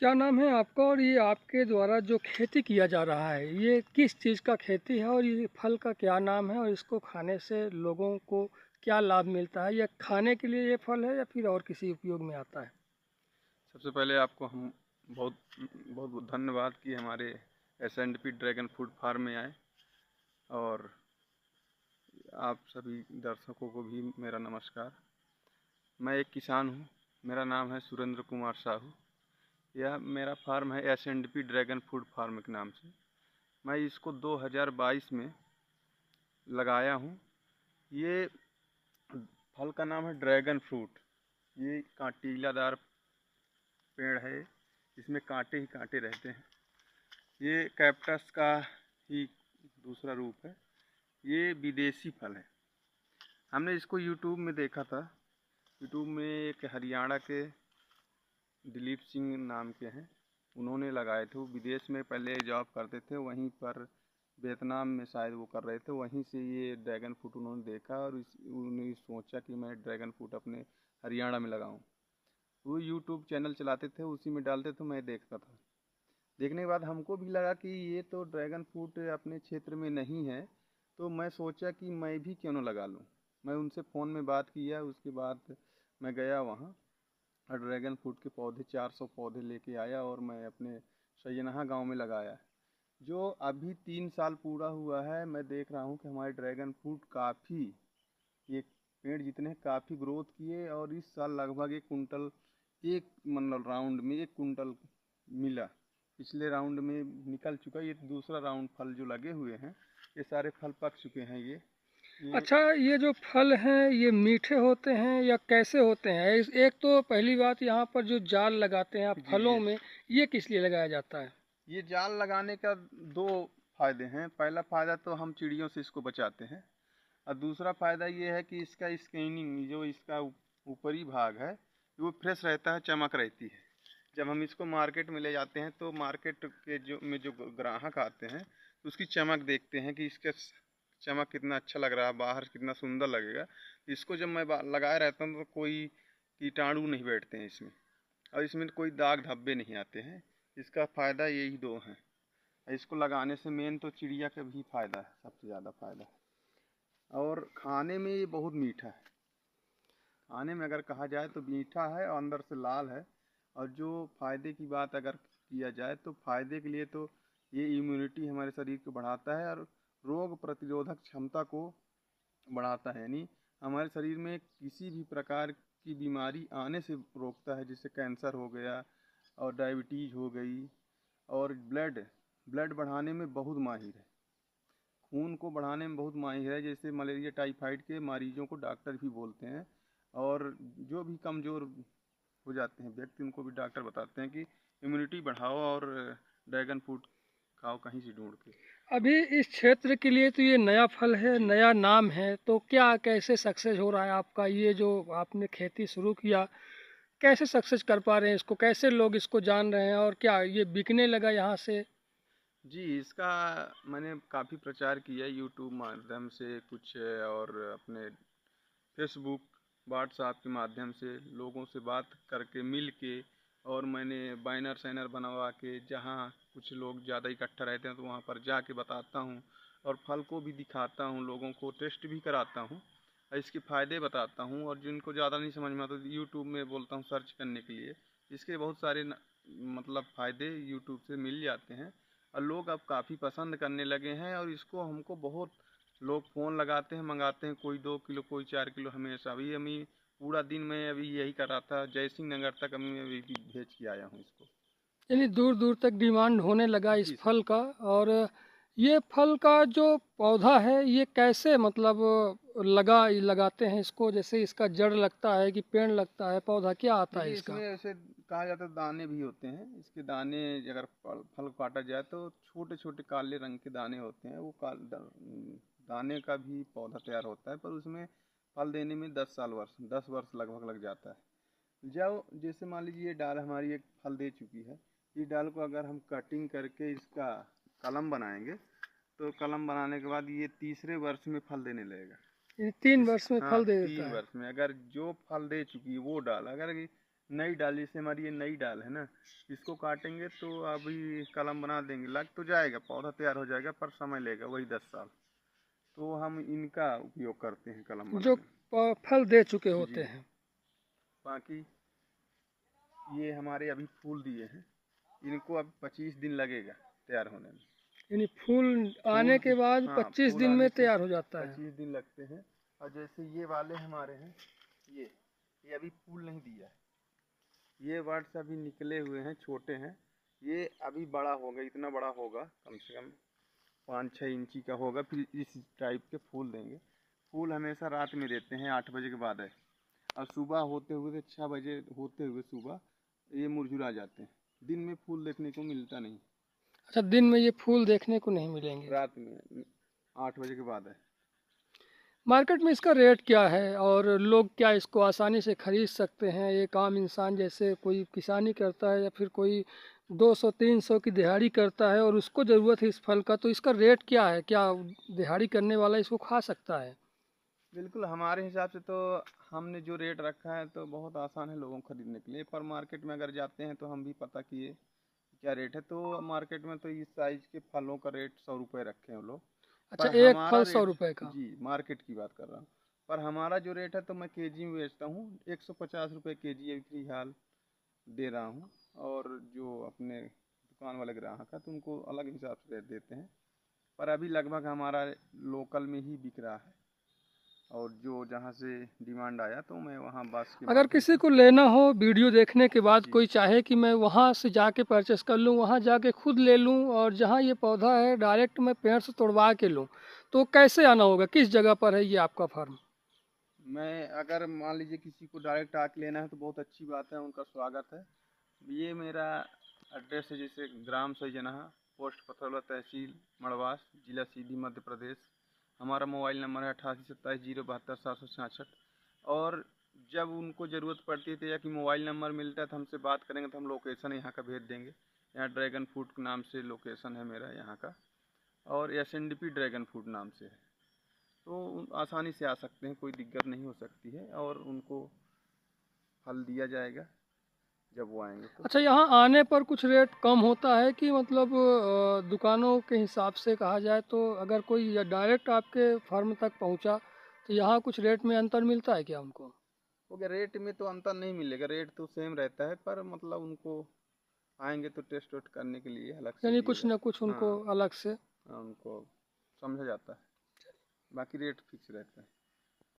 क्या नाम है आपका और ये आपके द्वारा जो खेती किया जा रहा है ये किस चीज़ का खेती है और ये फल का क्या नाम है और इसको खाने से लोगों को क्या लाभ मिलता है? या खाने के लिए ये फल है या फिर और किसी उपयोग में आता है? सबसे पहले आपको हम बहुत बहुत बहुत धन्यवाद कि हमारे एस&पी ड्रैगन फ्रूट फार्म में आए। और आप सभी दर्शकों को भी मेरा नमस्कार। मैं एक किसान हूँ। मेरा नाम है सुरेंद्र कुमार साहू। यह मेरा फार्म है एस&पी ड्रैगन फ्रूट फार्म के नाम से। मैं इसको 2022 में लगाया हूँ। ये फल का नाम है ड्रैगन फ्रूट। ये कांटीलादार पेड़ है, इसमें कांटे ही कांटे रहते हैं। ये कैप्टस का ही दूसरा रूप है। ये विदेशी फल है। हमने इसको यूट्यूब में देखा था। यूट्यूब में एक हरियाणा के दिलीप सिंह नाम के हैं, उन्होंने लगाए थे। वो विदेश में पहले जॉब करते थे, वहीं पर वियतनाम में शायद वो कर रहे थे। वहीं से ये ड्रैगन फ्रूट उन्होंने देखा और उन्होंने सोचा कि मैं ड्रैगन फ्रूट अपने हरियाणा में लगाऊं। वो यूट्यूब चैनल चलाते थे, उसी में डालते थे, मैं देखता था। देखने के बाद हमको भी लगा कि ये तो ड्रैगन फ्रूट अपने क्षेत्र में नहीं है, तो मैं सोचा कि मैं भी क्यों ना लगा लूँ। मैं उनसे फ़ोन में बात किया, उसके बाद मैं गया वहाँ और ड्रैगन फ्रूट के पौधे 400 पौधे लेके आया और मैं अपने सैयनहा गांव में लगाया। जो अभी 3 साल पूरा हुआ है, मैं देख रहा हूँ कि हमारे ड्रैगन फ्रूट काफ़ी, ये पेड़ जितने काफ़ी ग्रोथ किए और इस साल लगभग 1 कुंटल, एक मतलब राउंड में 1 कुंटल मिला। पिछले राउंड में निकल चुका। ये दूसरा राउंड फल जो लगे हुए हैं, ये सारे फल पक चुके हैं। ये अच्छा, ये जो फल हैं ये मीठे होते हैं या कैसे होते हैं? एक तो पहली बात यहाँ पर जो जाल लगाते हैं आप जी फलों जी। में, ये किस लिए लगाया जाता है? ये जाल लगाने का दो फायदे हैं। पहला फ़ायदा तो हम चिड़ियों से इसको बचाते हैं, और दूसरा फ़ायदा ये है कि इसका स्क्रीनिंग, जो इसका ऊपरी भाग है, वो फ्रेश रहता है, चमक रहती है। जब हम इसको मार्केट में ले जाते हैं तो मार्केट के जो ग्राहक आते हैं, तो उसकी चमक देखते हैं कि इसका चमक कितना अच्छा लग रहा है, बाहर कितना सुंदर लगेगा। इसको जब मैं लगाए रहता हूँ तो कोई कीटाणु नहीं बैठते हैं इसमें, और इसमें कोई दाग धब्बे नहीं आते हैं। इसका फ़ायदा यही दो हैं। इसको लगाने से मेन तो चिड़िया का भी फ़ायदा है, सबसे ज़्यादा फ़ायदा है। और खाने में ये बहुत मीठा है। खाने में अगर कहा जाए तो मीठा है और अंदर से लाल है। और जो फ़ायदे की बात अगर किया जाए तो फ़ायदे के लिए तो ये इम्यूनिटी हमारे शरीर को बढ़ाता है और रोग प्रतिरोधक क्षमता को बढ़ाता है। यानी हमारे शरीर में किसी भी प्रकार की बीमारी आने से रोकता है, जैसे कैंसर हो गया और डायबिटीज़ हो गई। और ब्लड ब्लड बढ़ाने में बहुत माहिर है, खून को बढ़ाने में बहुत माहिर है। जैसे मलेरिया टाइफाइड के मरीजों को डॉक्टर भी बोलते हैं, और जो भी कमज़ोर हो जाते हैं व्यक्ति, उनको भी डॉक्टर बताते हैं कि इम्यूनिटी बढ़ाओ और ड्रैगन फ्रूट खाओ कहीं से ढूंढ के। तो अभी इस क्षेत्र के लिए तो ये नया फल है, जी नया नाम है, तो क्या कैसे सक्सेस हो रहा है आपका? ये जो आपने खेती शुरू किया, कैसे सक्सेस कर पा रहे हैं इसको? कैसे लोग इसको जान रहे हैं और क्या ये बिकने लगा यहाँ से? जी, इसका मैंने काफ़ी प्रचार किया यूट्यूब माध्यम से कुछ, और अपने फेसबुक, व्हाट्सएप के माध्यम से लोगों से बात करके मिल के, और मैंने बैनर सैनर बनवा के, जहाँ कुछ लोग ज़्यादा इकट्ठा रहते हैं तो वहाँ पर जाके बताता हूँ, और फल को भी दिखाता हूँ, लोगों को टेस्ट भी कराता हूँ, और इसके फ़ायदे बताता हूँ। और जिनको ज़्यादा नहीं समझ में आता तो यूट्यूब में बोलता हूँ सर्च करने के लिए। इसके बहुत सारे मतलब फ़ायदे यूट्यूब से मिल जाते हैं, और लोग अब काफ़ी पसंद करने लगे हैं। और इसको हमको बहुत लोग फ़ोन लगाते हैं, मंगाते हैं, कोई 2 किलो, कोई 4 किलो। हमेशा अभी हमें पूरा दिन मैं अभी यही कर रहा था, जयसिंह नगर तक अभी मैं अभी भी भेज के आया हूँ इसको। यानी दूर दूर तक डिमांड होने लगा इस जी सर। फल का। और ये फल का जो पौधा है ये कैसे मतलब लगाते हैं इसको? जैसे इसका जड़ लगता है कि पेड़ लगता है, पौधा क्या आता है देखिए, इसका? इसमें ऐसे कहा जाता है दाने भी होते हैं। इसके दाने अगर फल काटा जाए तो छोटे छोटे काले रंग के दाने होते हैं। वो दाने का भी पौधा तैयार होता है, पर उसमें फल देने में 10 वर्ष लगभग लग जाता है। जब जैसे मान लीजिए ये डाल हमारी एक फल दे चुकी है, इस डाल को अगर हम कटिंग करके इसका कलम बनाएंगे, तो कलम बनाने के बाद ये तीसरे वर्ष में फल देने लगेगा। ये 3 वर्ष में हाँ, फल दे देता तीन है। वर्ष में अगर जो फल दे चुकी है वो डाल, अगर नई डाल, जैसे हमारी ये नई डाल है ना, इसको काटेंगे तो अभी कलम बना देंगे, लग तो जाएगा, पौधा तैयार हो जाएगा, पर समय लेगा वही 10 साल। तो हम इनका उपयोग करते हैं कलम जो बनाने फल दे चुके में। होते जी। हैं। बाकी ये हमारे अभी फूल दिए हैं, इनको अब 25 दिन लगेगा तैयार होने में। यानी फूल आने फूल के बाद हाँ, 25 फूल दिन आने में से तैयार हो जाता है। 25 दिन लगते हैं। और जैसे ये वाले हमारे हैं, ये अभी फूल नहीं दिया है, ये वर्ड्स अभी निकले हुए हैं, छोटे हैं, ये अभी बड़ा होगा, इतना बड़ा होगा, कम से कम 5-6 इंची का होगा, फिर इस टाइप के फूल देंगे। फूल हमेशा रात में देते हैं, 8 बजे के बाद है, और सुबह होते हुए 6 बजे होते हुए सुबह ये मुरझुरा जाते हैं। दिन में फूल देखने को मिलता नहीं, अच्छा, दिन में ये फूल देखने को नहीं मिलेंगे। रात में 8 बजे के बाद है। मार्केट में इसका रेट क्या है और लोग क्या इसको आसानी से खरीद सकते हैं? एक आम इंसान जैसे कोई किसानी करता है या फिर कोई 200-300 की दिहाड़ी करता है और उसको ज़रूरत है इस फल का, तो इसका रेट क्या है? क्या दिहाड़ी करने वाला इसको खा सकता है? बिल्कुल, हमारे हिसाब से तो हमने जो रेट रखा है तो बहुत आसान है लोगों को खरीदने के लिए, पर मार्केट में अगर जाते हैं तो हम भी पता किए क्या रेट है, तो मार्केट में तो इस साइज के फलों का रेट 100 रुपये रखे हैं वो लोग। अच्छा, पर एक हमारा फल 100 रेट, रुपए का। जी मार्केट की बात कर रहा हूँ, पर हमारा जो रेट है तो मैं केजी में बेचता हूँ, 150 रुपये केजी अभी फिलहाल दे रहा हूँ। और जो अपने दुकान वाले ग्राहक है तो उनको अलग हिसाब से रेट देते हैं, पर अभी लगभग हमारा लोकल में ही बिक रहा है, और जो जहाँ से डिमांड आया तो मैं वहाँ बस के अगर माध्यम किसी से। को लेना हो वीडियो देखने के बाद, जी। कोई चाहे कि मैं वहाँ से जाके परचेस कर लूँ, वहाँ जाके खुद ले लूँ और जहाँ ये पौधा है डायरेक्ट मैं पेड़ से तोड़वा के लूँ, तो कैसे आना होगा? किस जगह पर है ये आपका फार्म? मैं अगर मान लीजिए किसी को डायरेक्ट आके लेना है तो बहुत अच्छी बात है, उनका स्वागत है। ये मेरा एड्रेस है, जैसे ग्राम सैजनहा, पोस्ट पथरौला, तहसील मड़वास, जिला सीधी, मध्य प्रदेश। हमारा मोबाइल नंबर है 8827072766। और जब उनको ज़रूरत पड़ती है तो या कि मोबाइल नंबर मिलता है तो हमसे बात करेंगे तो हम लोकेशन यहाँ का भेज देंगे। यहाँ ड्रैगन फ्रूट के नाम से लोकेशन है मेरा यहाँ का, और SNDP ड्रैगन फ्रूट नाम से है, तो आसानी से आ सकते हैं, कोई दिक्कत नहीं हो सकती है, और उनको फल दिया जाएगा जब वो आएंगे तो। अच्छा, यहाँ आने पर कुछ रेट कम होता है कि मतलब दुकानों के हिसाब से कहा जाए तो अगर कोई डायरेक्ट आपके फार्म तक पहुँचा तो यहाँ कुछ रेट में अंतर मिलता है क्या उनको? हो गया, रेट में तो अंतर नहीं मिलेगा, रेट तो सेम रहता है, पर मतलब उनको आएंगे तो टेस्ट वेस्ट करने के लिए अलग से यानी दिया कुछ न जाता कुछ है। उनको हाँ अलग से। हाँ, उनको समझा जाता है, बाकी रेट फिक्स रहता है।